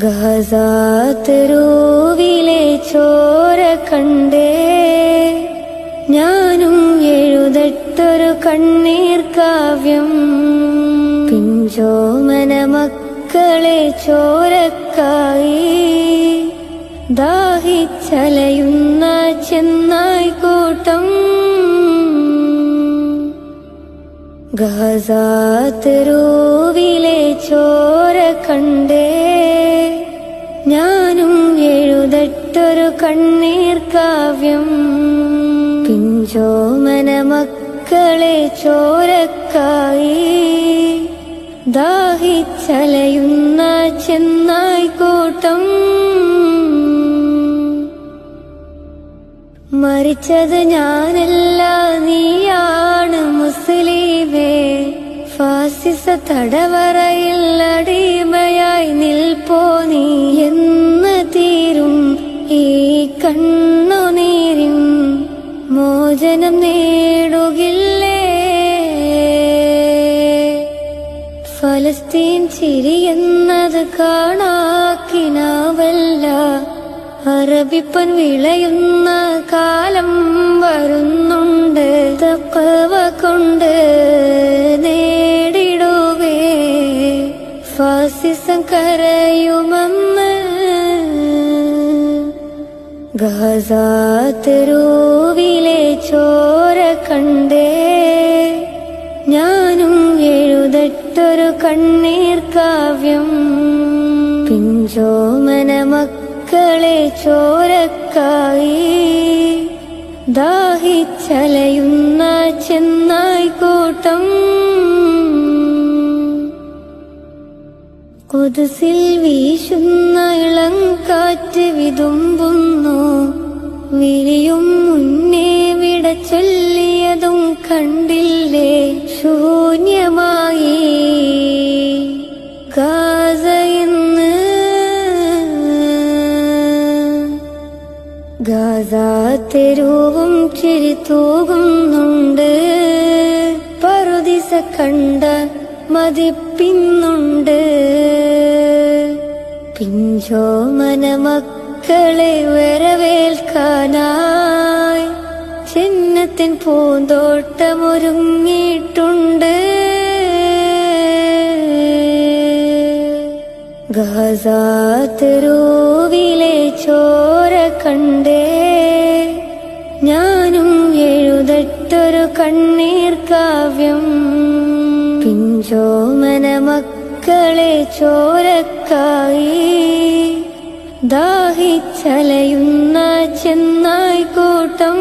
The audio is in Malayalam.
ഗസാതെരുവിലെ ചോര കണ്ടേ ഞാനും എഴുതട്ടൊരു കണ്ണീർ കാവ്യം. പിഞ്ചോമന മക്കളെ ചോരക്കായി ദാഹിച്ചലയുന്ന ചെന്നായ്ക്കൂട്ടം. ഗസാതെരുവിലെ ചോര കണ്ടേ ഞാനും എഴുതട്ടൊരു കണ്ണീർ കാവ്യം. പിഞ്ചോമന മക്കളെ ചോരക്കായി ദാഹിച്ചലയുന്ന ചെന്നായ്ക്കൂട്ടം. മരിച്ചത് ഞാനല്ല, നീയാണ് മുസ്ലിമേ. ഫാസിസ തടവറയിൽ അടിമയായി നിൽപ്പോ നീ എന്ന് തീരും ഈ കണ്ണുനീരിൻ മോചനം നേടുകില്ലേ? ഫലസ്തീൻ ചിരിയെന്നത് കാണാക്കിനാവല്ല, അറബിപ്പൻ വിളയുന്ന കാലം വരുന്നുണ്ട്. തഖ്വ കൊണ്ട് നേടിടുവേ ഫാസിസം കരയുമെന്ന്. ഗസാതെരുവിലെ ചോര കണ്ടേ ഞാനും എഴുതട്ടൊരു കണ്ണീർ കാവ്യം. പിഞ്ചോമന മക്കളെ ചോരക്കായി ദാഹിച്ചലയുന്ന ചെന്നായ്ക്കൂട്ടം. ഖുദ്സിൽ വീശുന്ന ഇളം കാറ്റ് വിതുമ്പുന്നു, വിരിയും മുന്നേ വിട ചൊല്ലിയതും കണ്ടില്ലേ? ശൂന്യമായി ഗാസ ഇന്ന്. ഗസാതെരുവും ചിരിതൂകുന്നുണ്ട്, പറുദീസ കണ്ട മതിപ്പിന്നുണ്ട്. പിഞ്ചോമന മക്കളെ വരവേൽക്കാനായി ചിന്നത്തിൻ പൂന്തോട്ടമൊരുങ്ങിയിട്ടുണ്ട്. ഗസാതെരുവിലെ ചോര കണ്ടേ ഞാനും എഴുതട്ടൊരു കണ്ണീർ കാവ്യം. പിഞ്ചോമന മക്കളെ ചോരക്കായി ദാഹിച്ചലയുന്ന ചെന്നായ്ക്കൂട്ടം.